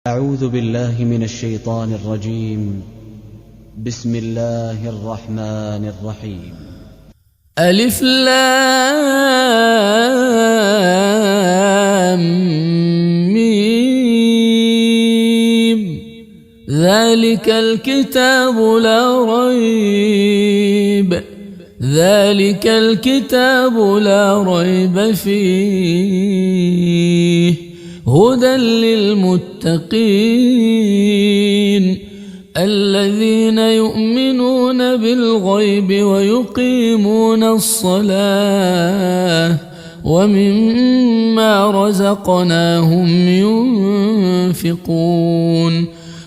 أعوذ بالله من الشيطان الرجيم. بسم الله الرحمن الرحيم. ألف لام ميم. ذلك الكتاب لا ريب فيه هدى للمتقين الذين يؤمنون بالغيب ويقيمون الصلاة ومما رزقناهم ينفقون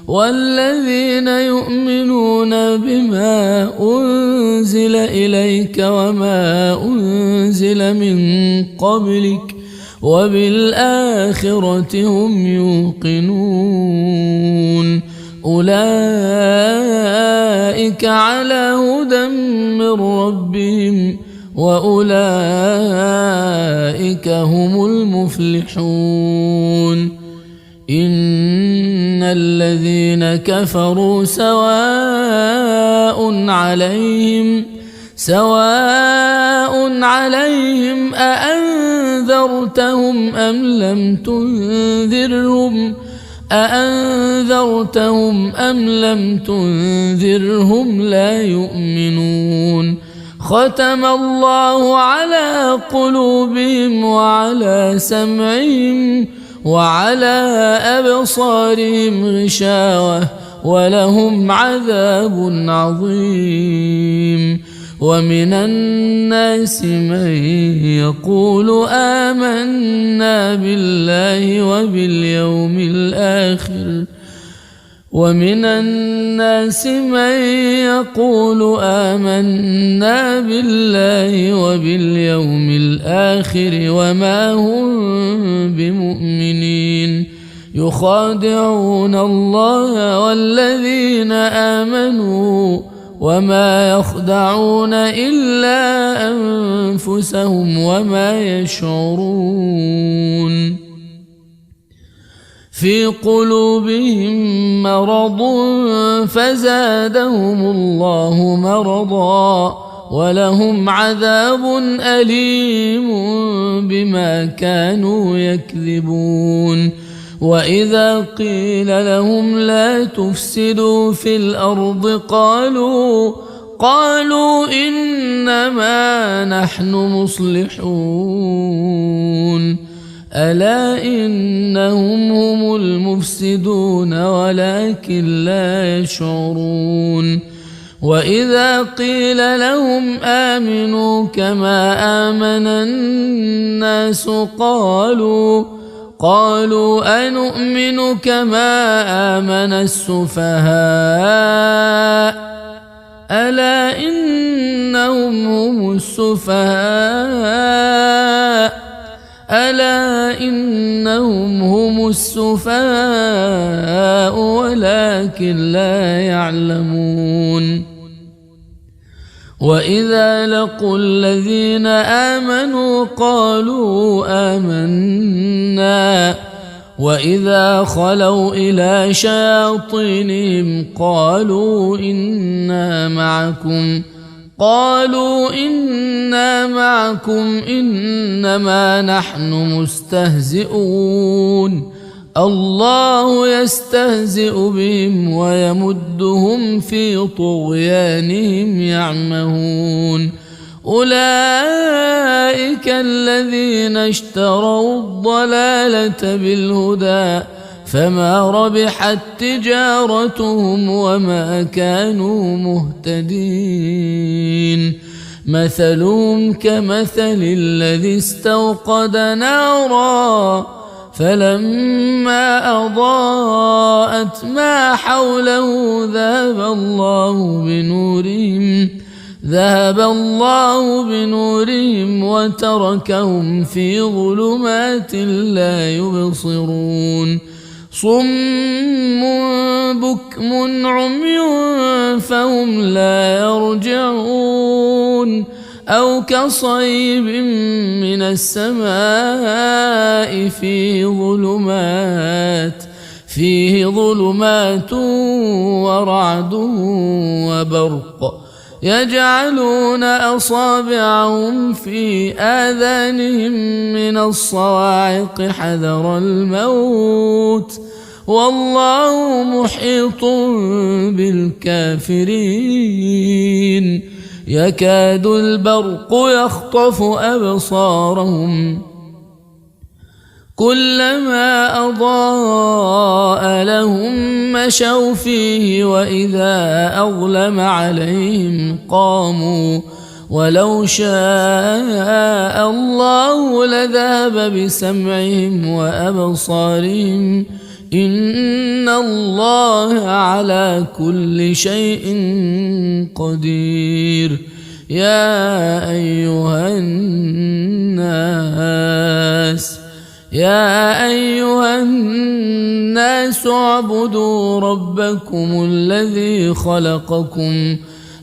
والذين يؤمنون بما أنزل إليك وما أنزل من قبلك وبالآخرة هم يوقنون أولئك على هدى من ربهم وأولئك هم المفلحون. إن الذين كفروا سواء عليهم أأنذرتهم أم لم تنذرهم لا يؤمنون. ختم الله على قلوبهم وعلى سمعهم وعلى أبصارهم غشاوة ولهم عذاب عظيم. ومن الناس من يقول آمنا بالله وباليوم الآخر وما هم بمؤمنين يخادعون الله والذين آمنوا وما يخدعون إلا أنفسهم وما يشعرون. في قلوبهم مرض فزادهم الله مرضا ولهم عذاب أليم بما كانوا يكذبون. وإذا قيل لهم لا تفسدوا في الأرض قالوا إنما نحن مصلحون ألا إنهم هم المفسدون ولكن لا يشعرون. وإذا قيل لهم آمنوا كما آمن الناس قالوا أنؤمن كما آمن السفهاء ألا إنهم هم السفهاء ولكن لا يعلمون. وإذا لقوا الذين آمنوا قالوا آمنا وإذا خلوا إلى شياطينهم قالوا إنا معكم إنما نحن مستهزئون الله يستهزئ بهم ويمدهم في طغيانهم يعمهون. أولئك الذين اشتروا الضلالة بالهدى فما ربحت تجارتهم وما كانوا مهتدين. مثلهم كمثل الذي استوقد نارا فلما أضاءت ما حوله ذهب الله بنورهم وتركهم في ظلمات لا يبصرون. صم بكم عمي فهم لا يرجعون. أو كصيب من السماء فيه ظلمات ورعد وبرق يجعلون أصابعهم في آذانهم من الصواعق حذر الموت والله محيط بالكافرين يكاد البرق يخطف أبصارهم كلما أضاء لهم مشوا فيه وإذا أظلم عليهم قاموا ولو شاء الله لذهب بسمعهم وأبصارهم إن الله على كل شيء قدير يا أيها الناس اعبدوا ربكم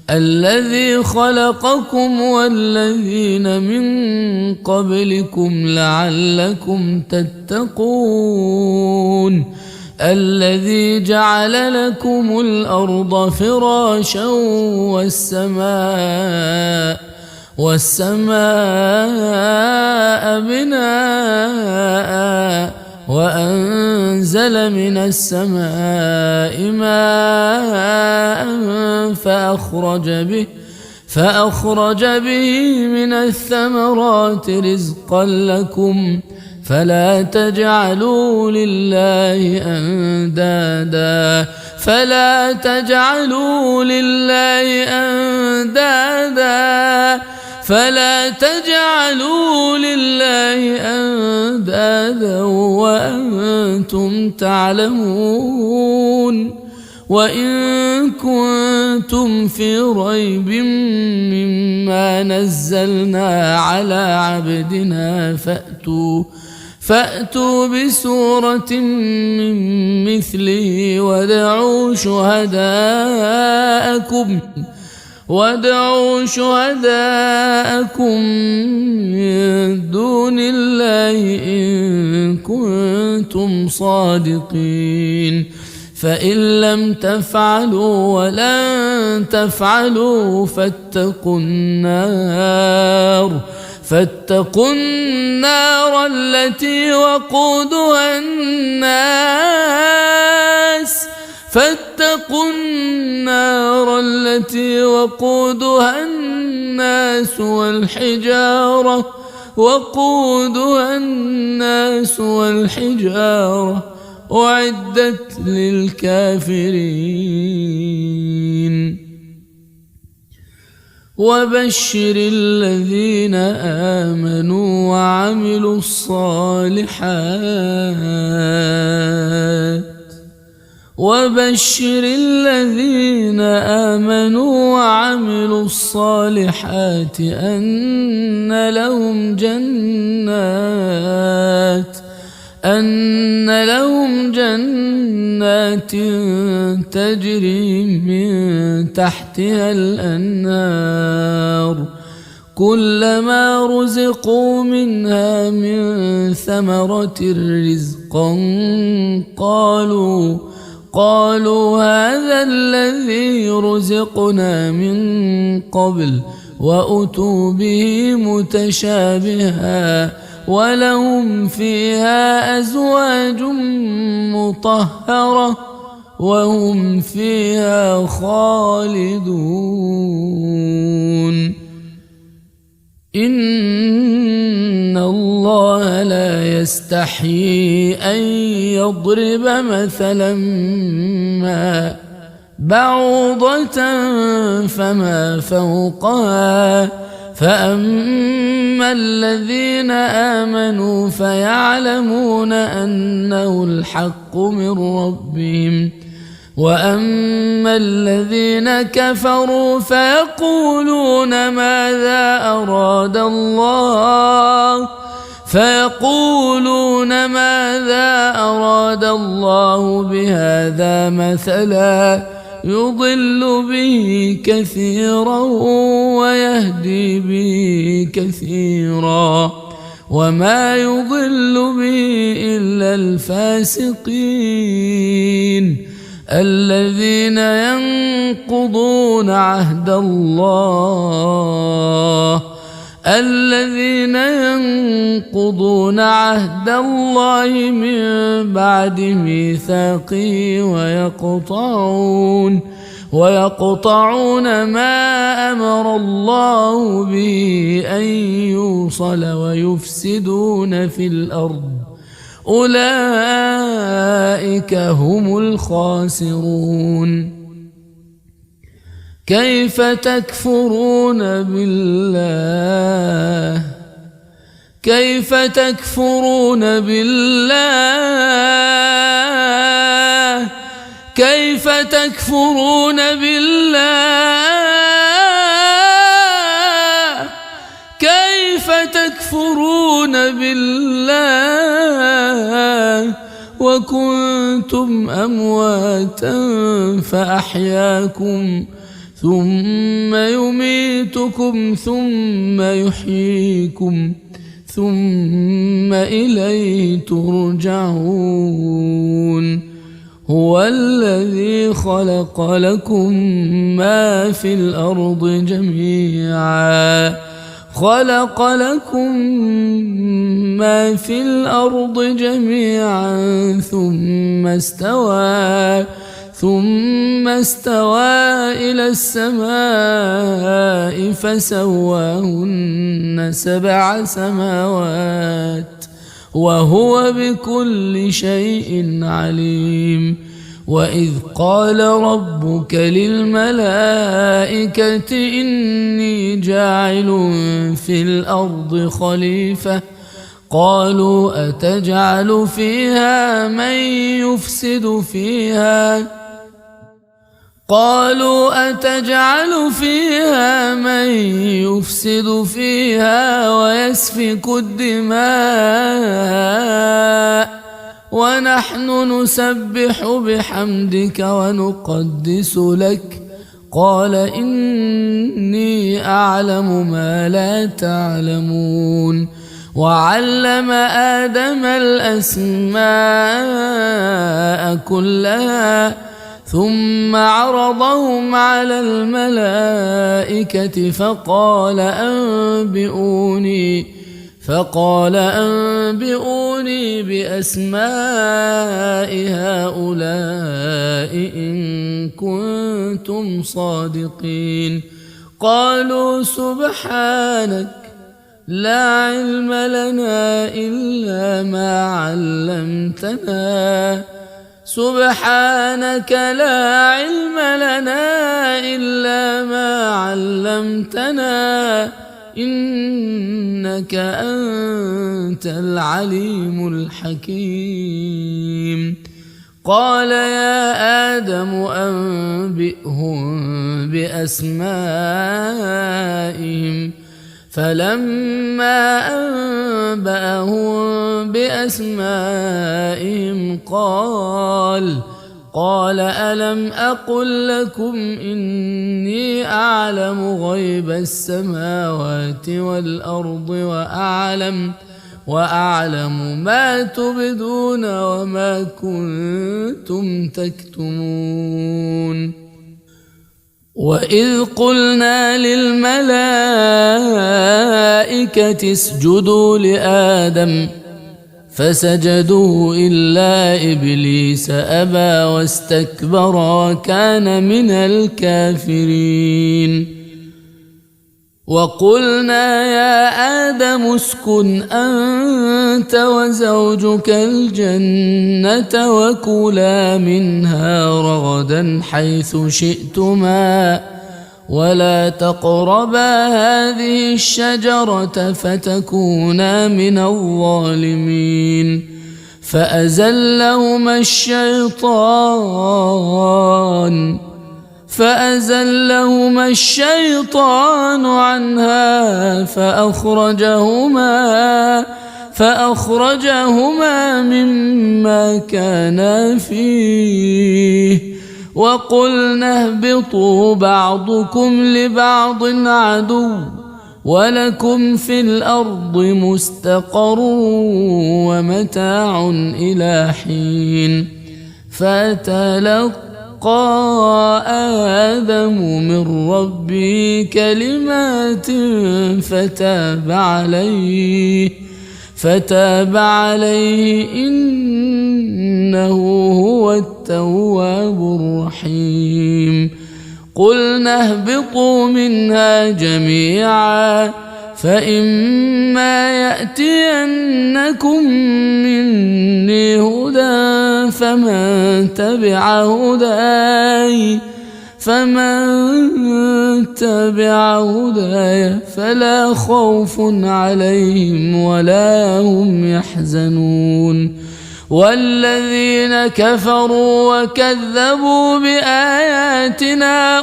الذي خلقكم والذين من قبلكم لعلكم تتقون الذي جعل لكم الأرض فراشا والسماء بناء وأنزل من السماء ماء فأخرج به من الثمرات رزقا لكم فلا تجعلوا لله أندادا وأنتم تعلمون وإن كنتم في ريب مما نزلنا على عبدنا فأتوا بسورة من مثله وادعوا شهداءكم من دون الله إن كنتم صادقين فإن لم تفعلوا ولن تفعلوا فاتقوا النار التي وقودها الناس والحجارة أعدت للكافرين وبشر الذين آمنوا وعملوا الصالحات أن لهم جنات تجري من تحتها الأنهار كلما رزقوا منها من ثمرة رزقا قالوا هذا الذي رزقنا من قبل وأتوا به متشابها ولهم فيها أزواج مطهرة وهم فيها خالدون إن الله لا يستحيي أن يضرب مثلا ما بعوضة فما فوقها فأما الذين آمنوا فيعلمون أنه الحق من ربهم وأما الذين كفروا فيقولون ماذا أراد الله بهذا مثلا يضل به كثيرا ويهدي به كثيرا وما يضل به إلا الفاسقين الذين ينقضون عهد الله من بعد ميثاقه ويقطعون ما أمر الله به أن يوصل ويفسدون في الأرض أولئك هم الخاسرون. كيف تكفرون بالله وكنتم أمواتا فأحياكم ثم يميتكم ثم يحييكم ثم إليه ترجعون. هو الذي خلق لكم ما في الأرض جميعا ثم استوى إلى السماء فسواهن 7 سماوات وهو بكل شيء عليم. وإذ قال ربك للملائكة إني جاعل في الأرض خليفة قالوا أتجعل فيها من يفسد فيها ويسفك الدماء ونحن نسبح بحمدك ونقدس لك قال إني أعلم ما لا تعلمون. وعلم آدم الأسماء كلها ثم عرضهم على الملائكة فقال أنبئوني بأسماء هؤلاء إن كنتم صادقين. قالوا سبحانك لا علم لنا إلا ما علمتنا إنك أنت العليم الحكيم. قال يا آدم أنبئهم بأسمائهم فلما أنبأهم بأسمائهم قال ألم أقل لكم إني أعلم غيب السماوات والأرض وأعلم ما تبدون وما كنتم تكتمون. وإذ قلنا للملائكة اسجدوا لآدم فسجدوا إلا إبليس أبى واستكبر وكان من الكافرين. وقلنا يا آدم اسكن أنت وزوجك الجنة وكلا منها رغدا حيث شئتما ولا تقربا هذه الشجرة فتكونا من الظالمين. فأزلهما الشيطان عنها فأخرجهما مما كانا فيه وقلنا اهبطوا بعضكم لبعض عدو ولكم في الأرض مستقر ومتاع إلى حين. فتلقى آدم من ربه كلمات فتاب عليه إنه هو التواب الرحيم. قلنا اهبطوا منها جميعا فإما يأتينكم مني هدى فمن تبع هداي فلا خوف عليهم ولا هم يحزنون. والذين كفروا وكذبوا بآياتنا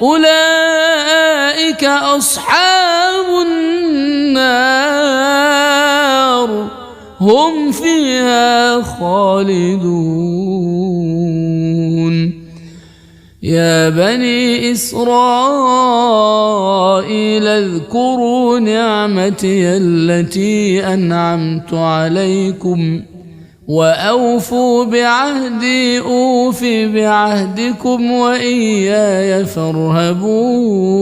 أولئك أصحاب النار هم فيها خالدون. يا بني إسرائيل اذكروا نعمتي التي أنعمت عليكم وأوفوا بعهدي أوف بعهدكم وإياي فارهبون.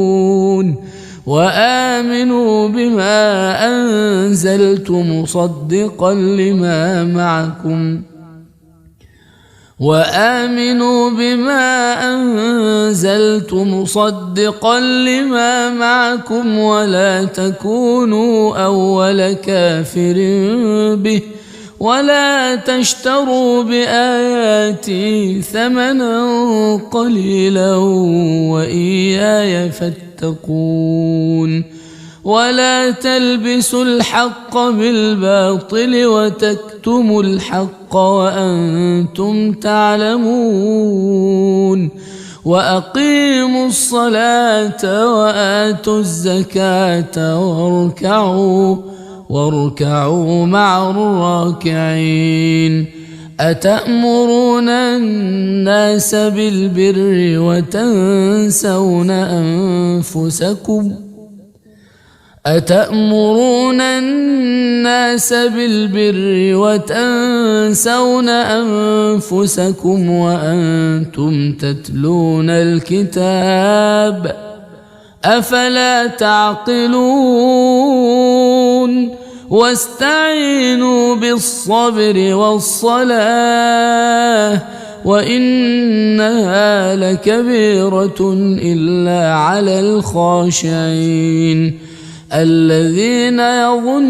وآمنوا بما أنزلت مصدقا لما معكم ولا تكونوا أول كافر به ولا تشتروا بآياتي ثمنا قليلا وإياي فاتقون. ولا تلبسوا الحق بالباطل وتكتموا الحق وأنتم تعلمون. وأقيموا الصلاة وآتوا الزكاة واركعوا مع الراكعين. أتأمرون الناس بالبر وتنسون أنفسكم وأنتم تتلون الكتاب أفلا تعقلون. واستعينوا بالصبر والصلاة وإنها لكبيرة إلا على الخاشعين الذين يظنون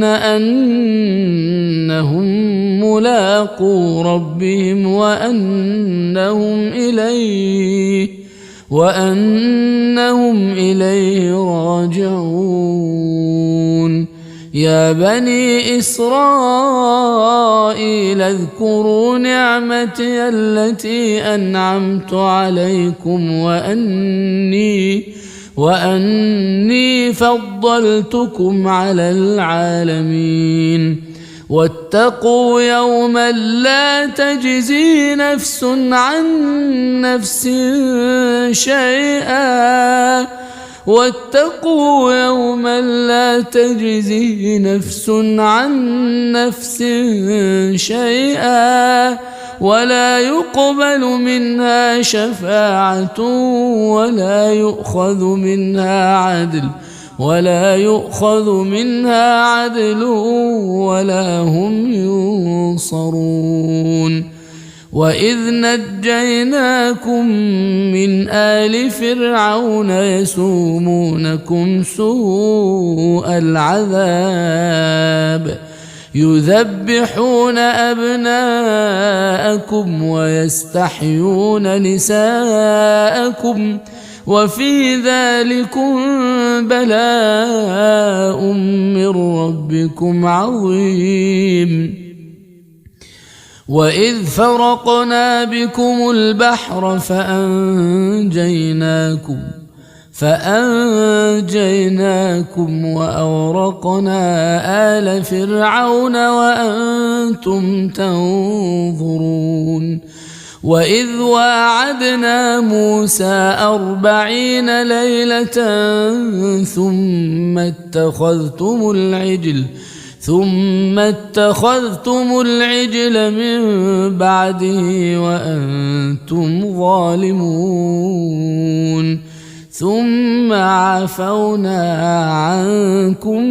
أنهم ملاقو ربهم وأنهم إليه راجعون. يا بني إسرائيل اذكروا نعمتي التي أنعمت عليكم وأني فضلتكم على العالمين. واتقوا يوما لا تجزي نفس عن نفس شيئا ولا يقبل منها شفاعة ولا يؤخذ منها عدل ولا هم ينصرون. وإذ نجيناكم من آل فرعون يسومونكم سوء العذاب يذبحون أبناءكم ويستحيون نساءكم وفي ذلكم بلاء من ربكم عظيم. وإذ فرقنا بكم البحر فأنجيناكم وأورقنا آل فرعون وأنتم تنظرون. وإذ واعدنا موسى 40 ليلة ثم اتخذتم العجل من بعده وأنتم ظالمون ثم عفونا عنكم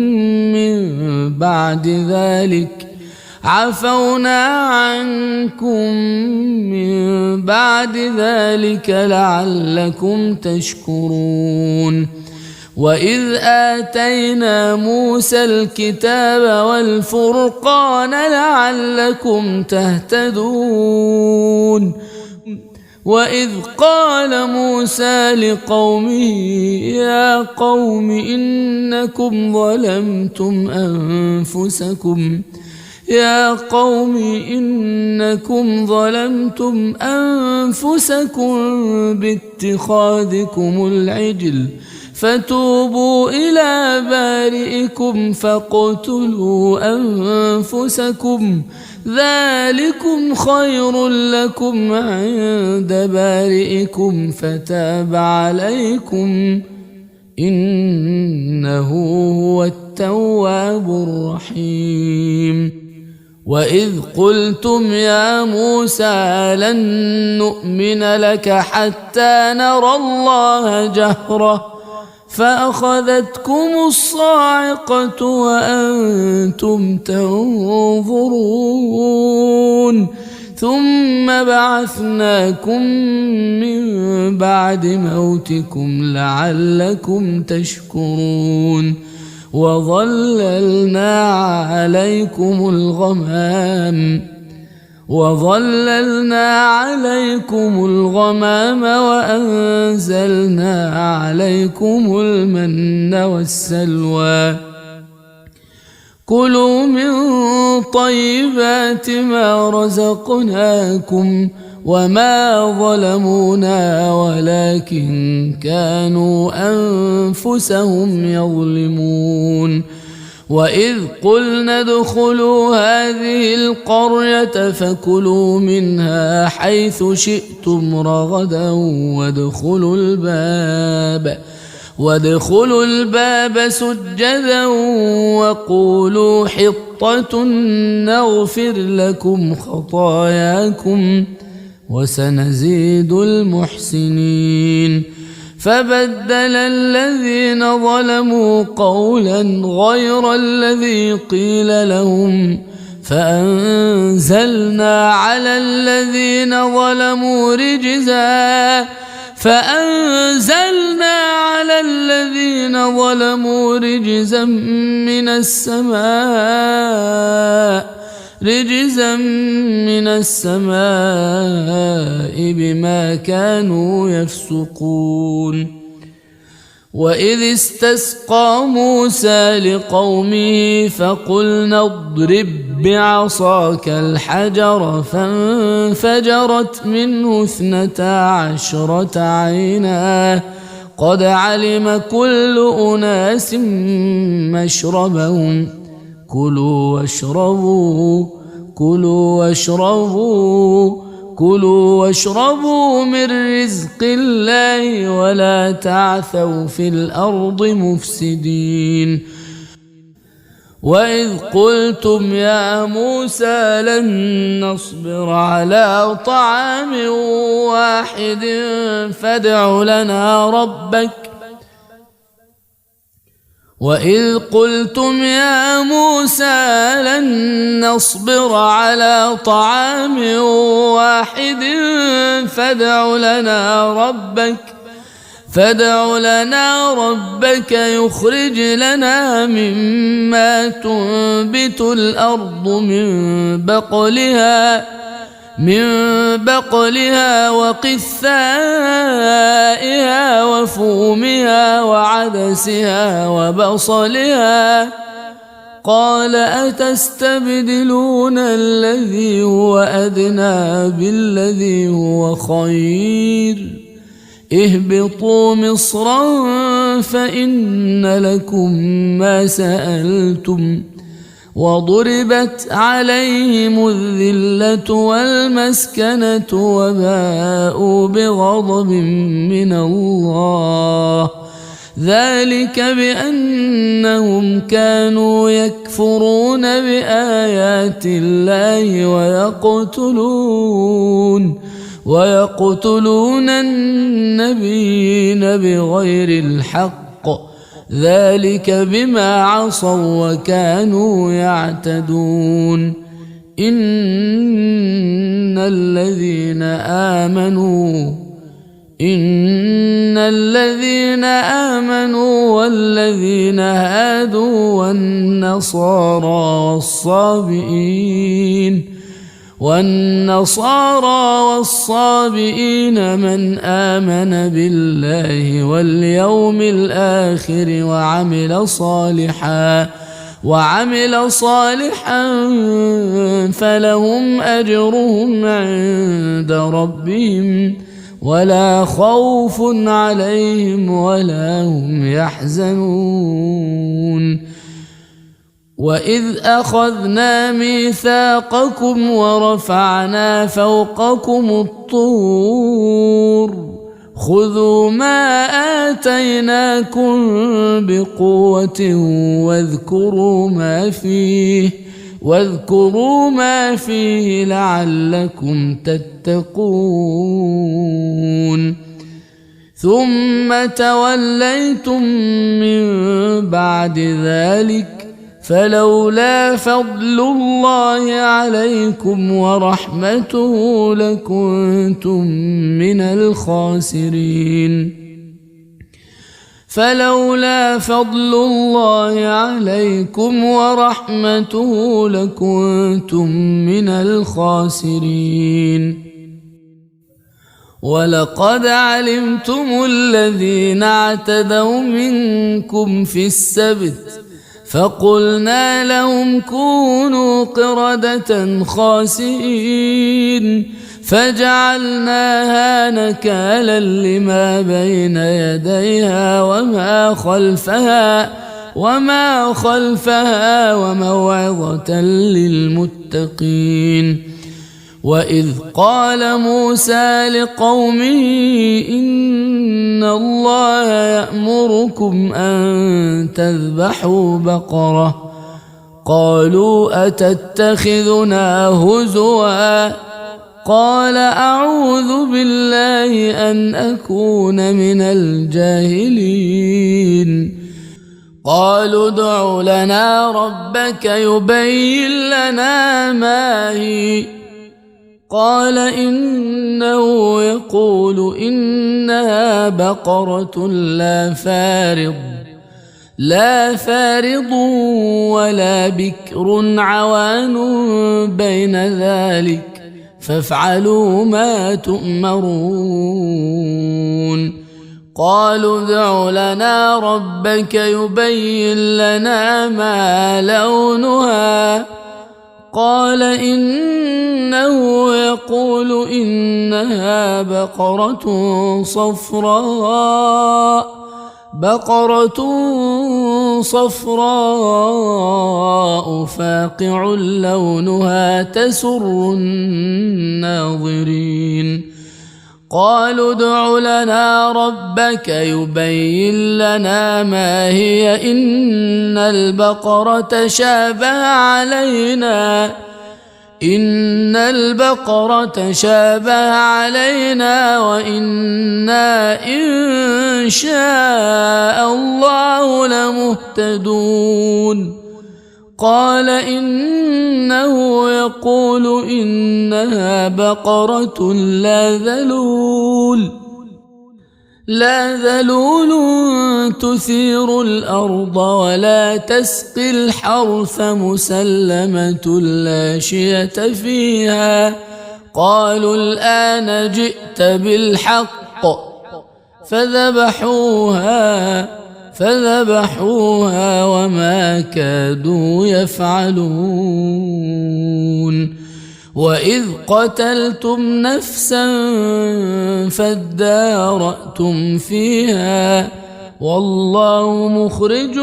من بعد ذلك لعلكم تشكرون وإذ آتينا موسى الكتاب والفرقان لعلكم تهتدون وإذ قال موسى لقومه يا قوم إنكم ظلمتم أنفسكم باتخاذكم العجل فتوبوا إلى بارئكم فاقتلوا أنفسكم ذلكم خير لكم عند بارئكم فتاب عليكم إنه هو التواب الرحيم وإذ قلتم يا موسى لن نؤمن لك حتى نرى الله جهرة فأخذتكم الصاعقة وأنتم تنظرون ثم بعثناكم من بعد موتكم لعلكم تشكرون وظللنا عليكم الغمام وأنزلنا عليكم المن والسلوى كلوا من طيبات ما رزقناكم وما ظلمونا ولكن كانوا أنفسهم يظلمون وإذ قلنا ادخلوا هذه القرية فكلوا منها حيث شئتم رغدا وادخلوا الباب سجدا وقولوا حطة نغفر لكم خطاياكم وسنزيد المحسنين فبدل الذين ظلموا قولا غير الذي قيل لهم فأنزلنا على الذين ظلموا رجزا من السماء بما كانوا يفسقون وإذ استسقى موسى لقومه فقلنا اضرب بعصاك الحجر فانفجرت منه 12 عينا قد علم كل أناس مشربهم كلوا واشربوا من رزق الله ولا تعثوا في الأرض مفسدين وإذ قلتم يا موسى لن نصبر على طعام واحد فادع لنا ربك يخرج لنا مما تنبت الأرض من بقلها وقثائها وفومها وعدسها وبصلها قال أتستبدلون الذي هو أدنى بالذي هو خير اهبطوا مصرا فإن لكم ما سألتم وضربت عليهم الذلة والمسكنة وباءوا بغضب من الله ذلك بأنهم كانوا يكفرون بآيات الله ويقتلون النبيين بغير الحق ذلك بما عصوا وكانوا يعتدون إن الذين آمنوا والذين هادوا والنصارى والصابئين من آمن بالله واليوم الآخر وعمل صالحا فلهم أجرهم عند ربهم ولا خوف عليهم ولا هم يحزنون وإذ أخذنا ميثاقكم ورفعنا فوقكم الطور خذوا ما آتيناكم بقوة واذكروا ما فيه لعلكم تتقون ثم توليتم من بعد ذلك فلولا فضل الله عليكم ورحمته لكنتم من الخاسرين ولقد علمتم الذين اعتدوا منكم في السبت فقلنا لهم كونوا قردة خاسئين فجعلناها نكالا لما بين يديها وما خلفها وموعظة للمتقين وإذ قال موسى لقومه إن الله يأمركم أن تذبحوا بقرة قالوا أتتخذنا هزوا قال أعوذ بالله أن أكون من الجاهلين قالوا ادع لنا ربك يبين لنا ما هي قال إنه يقول إنها بقرة لا فارض ولا بكر عوان بين ذلك فافعلوا ما تؤمرون قالوا ادع لنا ربك يبين لنا ما لونها قال إنه يقول إنها بقرة صفراء فاقع لونها تسر الناظرين قالوا ادع لنا ربك يبين لنا ما هي إن البقرة شابه علينا وإنا إن شاء الله لمهتدون قال إنه يقول إنها بقرة لا ذلول تثير الأرض ولا تسقي الحرث مسلمة لا شية فيها قالوا الآن جئت بالحق فذبحوها وما كادوا يفعلون وإذ قتلتم نفسا فادارأتم فيها والله مخرج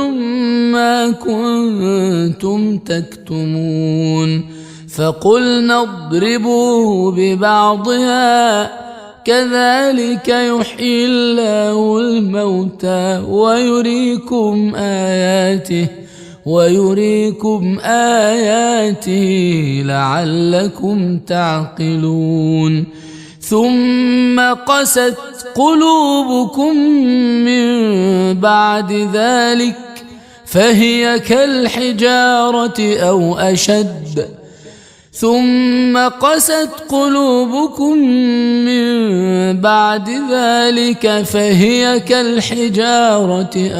ما كنتم تكتمون فقلنا اضربوه ببعضها كذلك يحيي الله الموتى ويريكم آياته لعلكم تعقلون ثم قست قلوبكم من بعد ذلك فهي كالحجارة أو أشد ثم قست قلوبكم من بعد ذلك فهي كالحجارة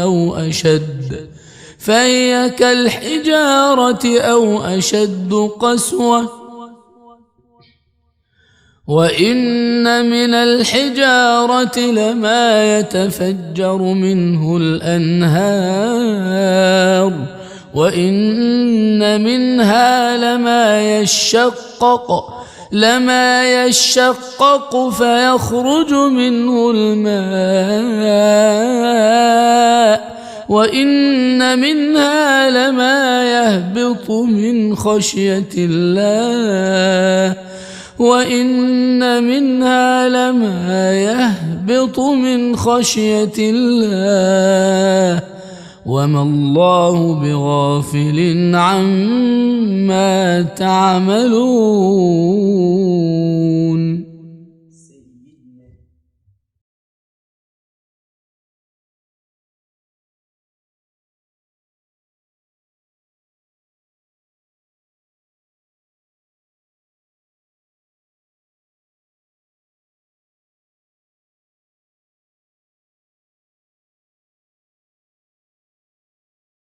أو أشد قسوة وإن من الحجارة لما يتفجر منه الأنهار وإن منها لما يشقق فيخرج منه الماء وإن منها لما يهبط من خشية الله وما الله بغافل عما تعملون